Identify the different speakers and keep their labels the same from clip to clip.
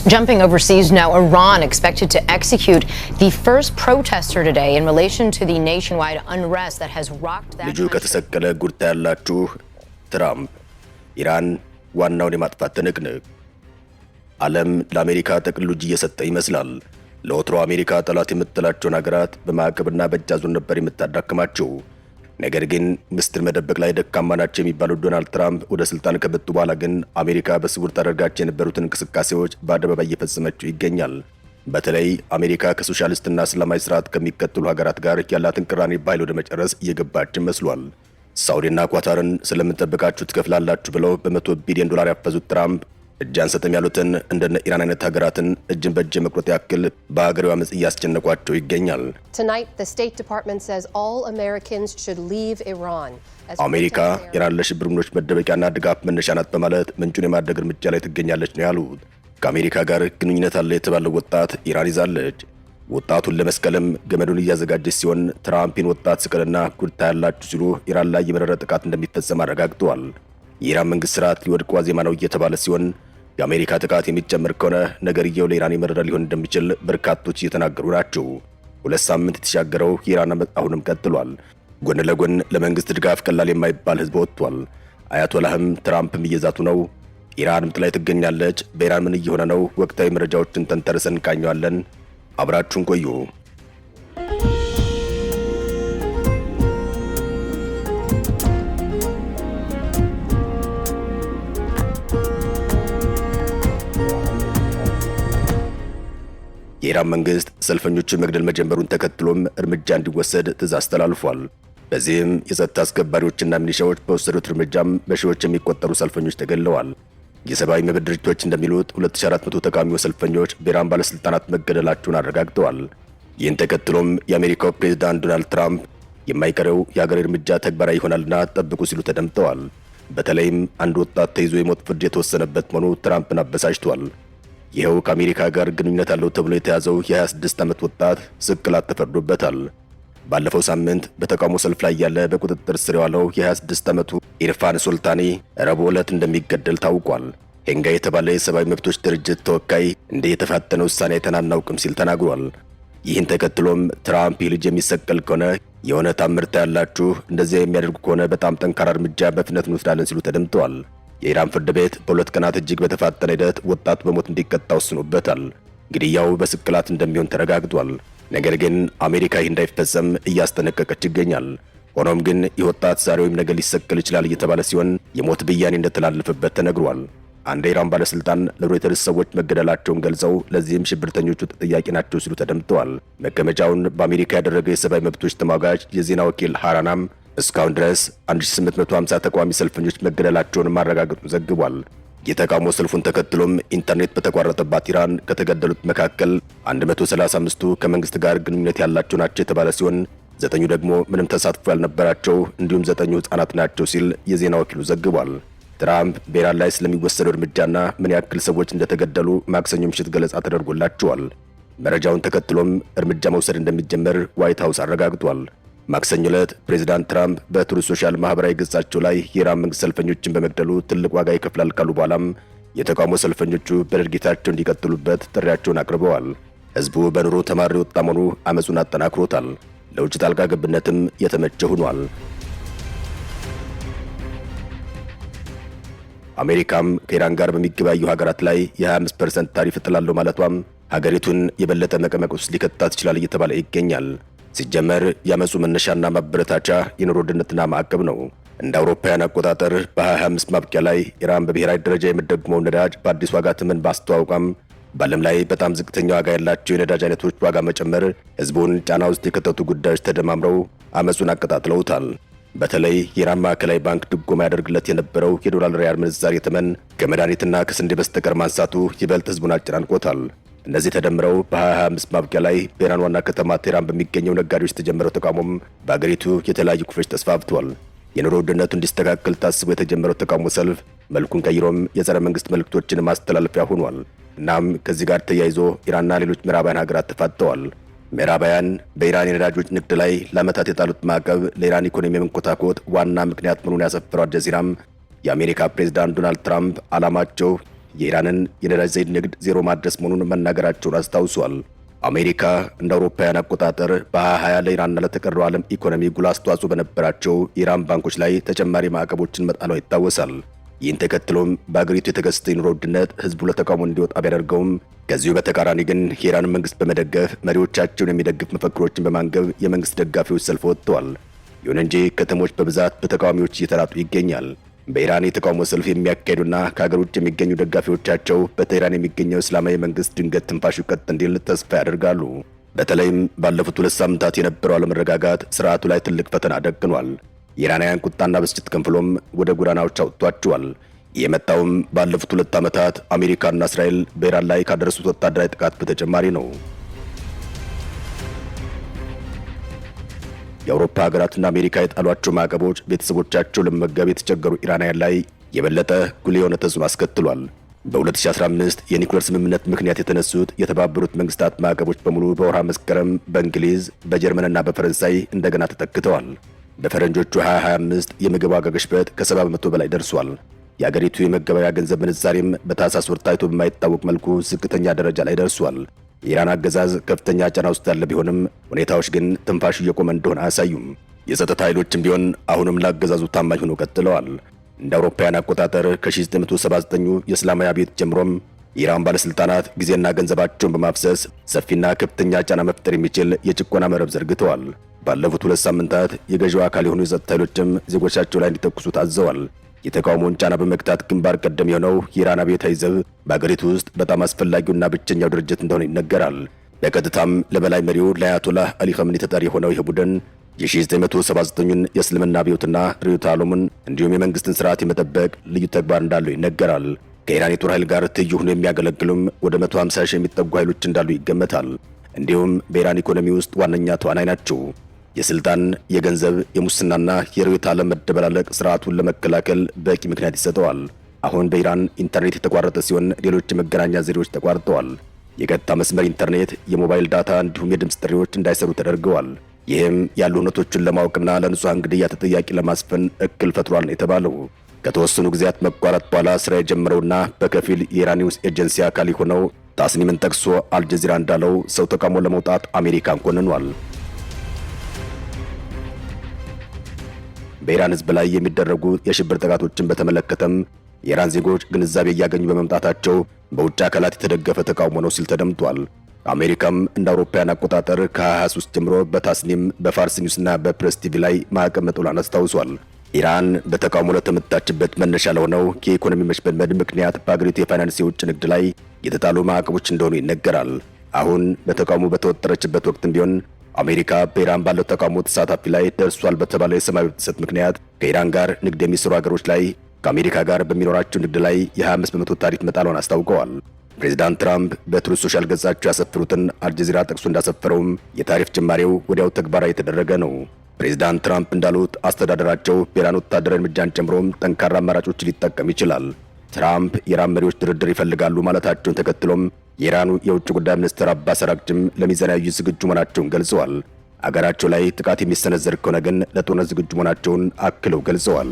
Speaker 1: Jumping overseas now, Iran expected to execute the first protester today in relation to the nationwide unrest that has rocked that
Speaker 2: country. ከተሰቀለ ጉርታ ያላችሁ ትራምፕ ኢራን ዋናውን የማጥፋት ትንቅንቅ ዓለም ለአሜሪካ ጥቅል እጅ እየሰጠ ይመስላል። ለወትሮ አሜሪካ ጠላት የምትላቸውን ሀገራት በማዕቀብና በእጅ አዙር ነበር የምታዳክማቸው። ነገር ግን ምስጢር መደበቅ ላይ ደካማ ናቸው የሚባሉት ዶናልድ ትራምፕ ወደ ስልጣን ከመጡ በኋላ ግን አሜሪካ በስውር ታደርጋቸው የነበሩትን እንቅስቃሴዎች በአደባባይ እየፈጸመችው ይገኛል። በተለይ አሜሪካ ከሶሻሊስትና እስላማዊ ስርዓት ከሚከተሉ ሀገራት ጋር ያላትን ቅራኔ በኃይል ወደ መጨረስ እየገባች መስሏል። ሳውዲና ኳታርን ስለምንጠብቃችሁ ትከፍላላችሁ ብለው $100 ቢሊዮን ያፈዙት ትራምፕ እጅ አንሰጥም ያሉትን እንደነ ኢራን አይነት ሀገራትን እጅን በእጅ መቁረጥ ያክል በሀገሬው አመጽ እያስጨነቋቸው ይገኛል። አሜሪካ ኢራን ለሽብር ቡድኖች መደበቂያና ድጋፍ መነሻ ናት በማለት ምንጩን የማድረግ እርምጃ ላይ ትገኛለች ነው ያሉት። ከአሜሪካ ጋር ግንኙነት አለ የተባለው ወጣት ኢራን ይዛለች። ወጣቱን ለመስቀልም ገመዱን እያዘጋጀች ሲሆን ትራምፕን ወጣት ስቀልና ጉድታ ያላችሁ ሲሉ ኢራን ላይ የመረረ ጥቃት እንደሚፈጸም አረጋግጠዋል። የኢራን መንግስት ስርዓት ሊወድቅ ዋዜማ ነው እየተባለ ሲሆን የአሜሪካ ጥቃት የሚጨምር ከሆነ ነገርየው ለኢራን የመረረ ሊሆን እንደሚችል በርካቶች እየተናገሩ ናቸው። 2 ሳምንት የተሻገረው የኢራን አመጽ አሁንም ቀጥሏል። ጎን ለጎን ለመንግስት ድጋፍ ቀላል የማይባል ህዝብ ወጥቷል። አያቶላህም ትራምፕም እየዛቱ ነው። ኢራን ምጥ ላይ ትገኛለች። በኢራን ምን እየሆነ ነው? ወቅታዊ መረጃዎችን ተንተርሰን እንቃኘዋለን። አብራችሁን ቆዩ። የኢራን መንግስት ሰልፈኞችን መግደል መጀመሩን ተከትሎም እርምጃ እንዲወሰድ ትዕዛዝ ተላልፏል። በዚህም የጸጥታ አስከባሪዎችና ሚሊሻዎች በወሰዱት እርምጃም በሺዎች የሚቆጠሩ ሰልፈኞች ተገድለዋል። የሰብአዊ መብት ድርጅቶች እንደሚሉት 2400 ተቃዋሚ ሰልፈኞች በኢራን ባለስልጣናት መገደላቸውን አረጋግጠዋል። ይህን ተከትሎም የአሜሪካው ፕሬዝዳንት ዶናልድ ትራምፕ የማይቀረው የሀገር እርምጃ ተግባራዊ ይሆናልና ጠብቁ ሲሉ ተደምጠዋል። በተለይም አንድ ወጣት ተይዞ የሞት ፍርድ የተወሰነበት መሆኑ ትራምፕን አበሳጭቷል። ይኸው ከአሜሪካ ጋር ግንኙነት አለው ተብሎ የተያዘው የ26 ዓመት ወጣት ስቅላት ተፈርዶበታል። ባለፈው ሳምንት በተቃውሞ ሰልፍ ላይ ያለ በቁጥጥር ስር የዋለው የ26 ዓመቱ ኢርፋን ሱልጣኒ ረቡዕ ዕለት እንደሚገደል ታውቋል። ሄንጋ የተባለ የሰብአዊ መብቶች ድርጅት ተወካይ እንደ የተፋጠነ ውሳኔ አናውቅም ሲል ተናግሯል። ይህን ተከትሎም ትራምፕ ልጅ የሚሰቀል ከሆነ የሆነ ታምርታ ያላችሁ እንደዚያ የሚያደርጉ ከሆነ በጣም ጠንካራ እርምጃ በፍጥነት እንወስዳለን ሲሉ ተደምጠዋል። የኢራን ፍርድ ቤት በ2 ቀናት እጅግ በተፋጠነ ሂደት ወጣቱ በሞት እንዲቀጣ ወስኖበታል። ግድያው በስቅላት እንደሚሆን ተረጋግጧል። ነገር ግን አሜሪካ ይህ እንዳይፈጸም እያስጠነቀቀች ይገኛል። ሆኖም ግን ይህ ወጣት ዛሬ ወይም ነገ ሊሰቀል ይችላል እየተባለ ሲሆን የሞት ብያኔ እንደተላለፈበት ተነግሯል። አንድ የኢራን ባለስልጣን ለሮይተርስ ሰዎች መገደላቸውን ገልጸው ለዚህም ሽብርተኞቹ ተጠያቂ ናቸው ሲሉ ተደምጠዋል። መቀመጫውን በአሜሪካ ያደረገው የሰብአዊ መብቶች ተሟጋች የዜና ወኪል ሃራናም እስካሁን ድረስ 1850 ተቃዋሚ ሰልፈኞች መገደላቸውን ማረጋገጡን ዘግቧል። የተቃውሞ ሰልፉን ተከትሎም ኢንተርኔት በተቋረጠባት ኢራን ከተገደሉት መካከል 135ቱ ከመንግስት ጋር ግንኙነት ያላቸው ናቸው የተባለ ሲሆን 9ኙ ደግሞ ምንም ተሳትፎ ያልነበራቸው እንዲሁም 9ኙ ህጻናት ናቸው ሲል የዜና ወኪሉ ዘግቧል። ትራምፕ በኢራን ላይ ስለሚወሰደው እርምጃና ምን ያክል ሰዎች እንደተገደሉ ማክሰኞ ምሽት ገለጻ ተደርጎላቸዋል። መረጃውን ተከትሎም እርምጃ መውሰድ እንደሚጀመር ዋይት ሃውስ አረጋግጧል። ማክሰኞ ዕለት ፕሬዝዳንት ትራምፕ በትሩዝ ሶሻል ማህበራዊ ገጻቸው ላይ የኢራን መንግስት ሰልፈኞችን በመግደሉ ትልቅ ዋጋ ይከፍላል ካሉ በኋላም የተቃውሞ ሰልፈኞቹ በድርጊታቸው እንዲቀጥሉበት ጥሪያቸውን አቅርበዋል። ህዝቡ በኑሮ ተማሪ ወጣ መሆኑ አመጹን አጠናክሮታል። ለውጭ ጣልቃ ገብነትም የተመቸ ሆኗል። አሜሪካም ከኢራን ጋር በሚገበያዩ ሀገራት ላይ የ25% ታሪፍ እጥላለሁ ማለቷም ሀገሪቱን የበለጠ መቀመቅ ውስጥ ሊከታት ይችላል እየተባለ ይገኛል። ሲጀመር ያመጹ መነሻና ማበረታቻ የኑሮ ውድነትና ማዕቀብ ነው። እንደ አውሮፓውያን አቆጣጠር በ2025 ማብቂያ ላይ ኢራን በብሔራዊ ደረጃ የምትደግመው ነዳጅ በአዲስ ዋጋ ተመን ባስተዋወቋም በዓለም ላይ በጣም ዝቅተኛ ዋጋ ያላቸው የነዳጅ አይነቶች ዋጋ መጨመር ህዝቡን ጫና ውስጥ የከተቱ ጉዳዮች ተደማምረው አመጹን አቀጣጥለውታል። በተለይ የኢራን ማዕከላዊ ባንክ ድጎማ ያደርግለት የነበረው የዶላር ሪያል ምንዛሬ ተመን ከመድኃኒትና ከስንዴ በስተቀር ማንሳቱ ይበልጥ ህዝቡን አጨናንቆታል። እነዚህ ተደምረው በ2025 ማብቂያ ላይ በኢራን ዋና ከተማ ቴህራን በሚገኘው ነጋዴዎች የተጀመረው ተቃውሞም በአገሪቱ የተለያዩ ክፍሎች ተስፋፍቷል። የኑሮ ውድነቱ እንዲስተካከል ታስቦ የተጀመረው ተቃውሞ ሰልፍ መልኩን ቀይሮም የጸረ መንግስት መልእክቶችን ማስተላለፊያ ሆኗል። እናም ከዚህ ጋር ተያይዞ ኢራንና ሌሎች ምዕራባውያን ሀገራት ተፋጠዋል። ምዕራባውያን በኢራን የነዳጆች ንግድ ላይ ለዓመታት የጣሉት ማዕቀብ ለኢራን ኢኮኖሚ መንኮታኮት ዋና ምክንያት መሆኑን ያሰፈረው አልጀዚራም የአሜሪካ ፕሬዝዳንት ዶናልድ ትራምፕ ዓላማቸው የኢራንን የነዳጅ ዘይት ንግድ ዜሮ ማድረስ መሆኑን መናገራቸውን አስታውሷል። አሜሪካ እንደ አውሮፓውያን አቆጣጠር በ2020 ለኢራንና ለተቀረው ዓለም ኢኮኖሚ ጉልህ አስተዋጽኦ በነበራቸው የኢራን ባንኮች ላይ ተጨማሪ ማዕቀቦችን መጣሏ ይታወሳል። ይህን ተከትሎም በአገሪቱ የተከሰተ የኑሮ ውድነት ህዝቡ ለተቃውሞ እንዲወጣ ቢያደርገውም ከዚሁ በተቃራኒ ግን የኢራን መንግስት በመደገፍ መሪዎቻቸውን የሚደግፍ መፈክሮችን በማንገብ የመንግስት ደጋፊዎች ሰልፍ ወጥተዋል። ይሁን እንጂ ከተሞች በብዛት በተቃዋሚዎች እየተራጡ ይገኛል። በኢራን የተቃውሞ ሰልፍ የሚያካሄዱና ከሀገር ውጭ የሚገኙ ደጋፊዎቻቸው በቴህራን የሚገኘው እስላማዊ መንግስት ድንገት ትንፋሹ ቀጥ እንዲል ተስፋ ያደርጋሉ። በተለይም ባለፉት 2 ሳምንታት የነበረው አለመረጋጋት ስርዓቱ ላይ ትልቅ ፈተና ደቅኗል። የኢራናውያን ቁጣና ብስጭት ከንፍሎም ወደ ጎዳናዎች አውጥቷቸዋል። የመጣውም ባለፉት 2 ዓመታት አሜሪካና እስራኤል በኢራን ላይ ካደረሱት ወታደራዊ ጥቃት በተጨማሪ ነው። የአውሮፓ ሀገራትና አሜሪካ የጣሏቸው ማዕቀቦች ቤተሰቦቻቸው ለመመገብ የተቸገሩ ኢራናውያን ላይ የበለጠ ጉልህ የሆነ ተጽዕኖ አስከትሏል። በ2015 የኒውክሌር ስምምነት ምክንያት የተነሱት የተባበሩት መንግስታት ማዕቀቦች በሙሉ በወርሃ መስከረም በእንግሊዝ በጀርመንና በፈረንሳይ እንደገና ተተክተዋል። በፈረንጆቹ 2025 የምግብ ዋጋ ግሽበት ከ70 በመቶ በላይ ደርሷል። የአገሪቱ የመገበያያ ገንዘብ ምንዛሬም በታህሳስ ወር ታይቶ በማይታወቅ መልኩ ዝቅተኛ ደረጃ ላይ ደርሷል። የኢራን አገዛዝ ከፍተኛ ጫና ውስጥ ያለ ቢሆንም ሁኔታዎች ግን ትንፋሽ እየቆመ እንደሆነ አያሳዩም። የጸጥታ ኃይሎችም ቢሆን አሁንም ለአገዛዙ ታማኝ ሆነው ቀጥለዋል። እንደ አውሮፓውያን አቆጣጠር ከ1979 የእስላማዊ አብዮት ጀምሮም የኢራን ባለስልጣናት ጊዜና ገንዘባቸውን በማፍሰስ ሰፊና ከፍተኛ ጫና መፍጠር የሚችል የጭቆና መረብ ዘርግተዋል። ባለፉት 2 ሳምንታት የገዢው አካል የሆኑ የጸጥታ ኃይሎችም ዜጎቻቸው ላይ እንዲተኩሱ ታዘዋል። የተቃውሞውን ጫና በመግታት ግንባር ቀደም የሆነው የኢራን አብዮታዊ ዘብ በአገሪቱ ውስጥ በጣም አስፈላጊውና ብቸኛው ድርጅት እንደሆነ ይነገራል። በቀጥታም ለበላይ መሪው ለአያቶላህ አሊ ኸሜኒ ተጠሪ የሆነው ይህ ቡድን የ1979ን የእስልምና አብዮትና ርዕዮተ ዓለሙን እንዲሁም የመንግስትን ስርዓት የመጠበቅ ልዩ ተግባር እንዳለው ይነገራል። ከኢራን የጦር ኃይል ጋር ትይዩ ሆነው የሚያገለግሉም ወደ 150 ሺህ የሚጠጉ ኃይሎች እንዳሉ ይገመታል። እንዲሁም በኢራን ኢኮኖሚ ውስጥ ዋነኛ ተዋናይ ናቸው። የስልጣን፣ የገንዘብ፣ የሙስናና የርዕዮተ ዓለም መደበላለቅ ስርዓቱን ለመከላከል በቂ ምክንያት ይሰጠዋል። አሁን በኢራን ኢንተርኔት የተቋረጠ ሲሆን ሌሎች የመገናኛ ዘዴዎች ተቋርጠዋል። የቀጥታ መስመር ኢንተርኔት፣ የሞባይል ዳታ እንዲሁም የድምፅ ጥሪዎች እንዳይሰሩ ተደርገዋል። ይህም ያሉ እውነቶችን ለማወቅና ለንጹሐን ግድያ ተጠያቂ ለማስፈን እክል ፈጥሯል ነው የተባለው። ከተወሰኑ ጊዜያት መቋረጥ በኋላ ስራ የጀመረውና በከፊል የኢራን ኒውስ ኤጀንሲ አካል የሆነው ታስኒምን ጠቅሶ አልጀዚራ እንዳለው ሰው ተቃውሞ ለመውጣት አሜሪካን ኮንኗል። በኢራን ህዝብ ላይ የሚደረጉ የሽብር ጥቃቶችን በተመለከተም የኢራን ዜጎች ግንዛቤ እያገኙ በመምጣታቸው በውጭ አካላት የተደገፈ ተቃውሞ ነው ሲል ተደምጧል። አሜሪካም እንደ አውሮፓውያን አቆጣጠር ከ2023 ጀምሮ በታስኒም በፋርስ ኒውስና በፕሬስ ቲቪ ላይ ማዕቀብ መጣሏን አስታውሷል። ኢራን በተቃውሞ ለተመታችበት መነሻ ለሆነው የኢኮኖሚ መሽመድመድ ምክንያት በአገሪቱ የፋይናንስ የውጭ ንግድ ላይ የተጣሉ ማዕቀቦች እንደሆኑ ይነገራል። አሁን በተቃውሞ በተወጠረችበት ወቅትም ቢሆን አሜሪካ በኢራን ባለው ተቃውሞ ተሳታፊ ላይ ደርሷል በተባለው የሰብአዊ መብት ጥሰት ምክንያት ከኢራን ጋር ንግድ የሚሰሩ ሀገሮች ላይ ከአሜሪካ ጋር በሚኖራቸው ንግድ ላይ የ25 በመቶ ታሪፍ መጣሏን አስታውቀዋል። ፕሬዚዳንት ትራምፕ በትሩዝ ሶሻል ገጻቸው ያሰፈሩትን አልጀዚራ ጠቅሶ እንዳሰፈረውም የታሪፍ ጭማሪው ወዲያው ተግባራዊ የተደረገ ነው። ፕሬዚዳንት ትራምፕ እንዳሉት አስተዳደራቸው በኢራን ወታደራዊ እርምጃን ጨምሮም ጠንካራ አማራጮች ሊጠቀም ይችላል። ትራምፕ የኢራን መሪዎች ድርድር ይፈልጋሉ ማለታቸውን ተከትሎም የኢራኑ የውጭ ጉዳይ ሚኒስትር አባስ አራግቺም ለሚዛናዊ ዝግጁ መሆናቸውን ገልጸዋል። አገራቸው ላይ ጥቃት የሚሰነዘር ከሆነ ግን ለጦርነት ዝግጁ መሆናቸውን አክለው ገልጸዋል።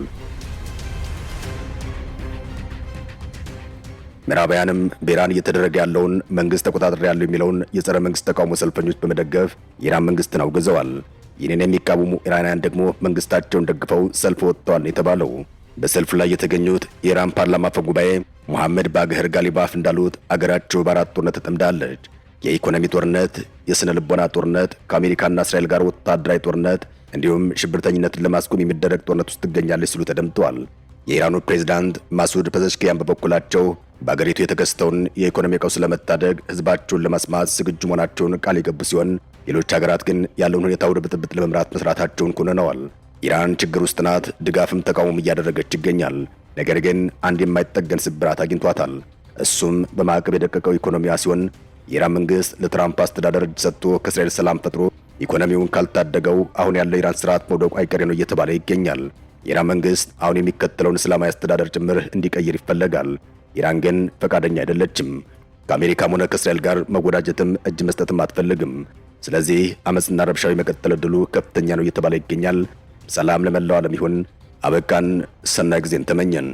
Speaker 2: ምዕራባውያንም በኢራን እየተደረገ ያለውን መንግስት ተቆጣጣሪ ያለው የሚለውን የጸረ መንግስት ተቃውሞ ሰልፈኞች በመደገፍ የኢራን መንግስትን አውግዘዋል። ይህንን የሚቃወሙ ኢራናውያን ደግሞ መንግስታቸውን ደግፈው ሰልፍ ወጥተዋል የተባለው በሰልፉ ላይ የተገኙት የኢራን ፓርላማ አፈ ጉባኤ ሙሐመድ ባግር ጋሊባፍ እንዳሉት አገራቸው በአራት ጦርነት ተጠምዳለች። የኢኮኖሚ ጦርነት፣ የስነ ልቦና ጦርነት፣ ከአሜሪካና እስራኤል ጋር ወታደራዊ ጦርነት እንዲሁም ሽብርተኝነትን ለማስቆም የሚደረግ ጦርነት ውስጥ ትገኛለች ሲሉ ተደምጠዋል። የኢራኑ ፕሬዝዳንት ማሱድ ፐዘሽኪያን በበኩላቸው በአገሪቱ የተከሰተውን የኢኮኖሚ ቀውስ ለመታደግ ህዝባቸውን ለማስማት ዝግጁ መሆናቸውን ቃል የገቡ ሲሆን ሌሎች ሀገራት ግን ያለውን ሁኔታ ወደ ብጥብጥ ለመምራት መስራታቸውን ኮንነዋል። ኢራን ችግር ውስጥ ናት፣ ድጋፍም ተቃውሞም እያደረገች ይገኛል። ነገር ግን አንድ የማይጠገን ስብራት አግኝቷታል። እሱም በማዕቀብ የደቀቀው ኢኮኖሚያ ሲሆን የኢራን መንግስት ለትራምፕ አስተዳደር እጅ ሰጥቶ ከእስራኤል ሰላም ፈጥሮ ኢኮኖሚውን ካልታደገው አሁን ያለው ኢራን ስርዓት መውደቁ አይቀሬ ነው እየተባለ ይገኛል። የኢራን መንግስት አሁን የሚከተለውን እስላማዊ አስተዳደር ጭምር እንዲቀይር ይፈለጋል። ኢራን ግን ፈቃደኛ አይደለችም። ከአሜሪካም ሆነ ከእስራኤል ጋር መወዳጀትም እጅ መስጠትም አትፈልግም። ስለዚህ አመፅና ረብሻዊ መቀጠል ዕድሉ ከፍተኛ ነው እየተባለ ይገኛል። ሰላም ለመላው ዓለም ይሁን። አበቃን። ሰናይ ጊዜን ተመኘን።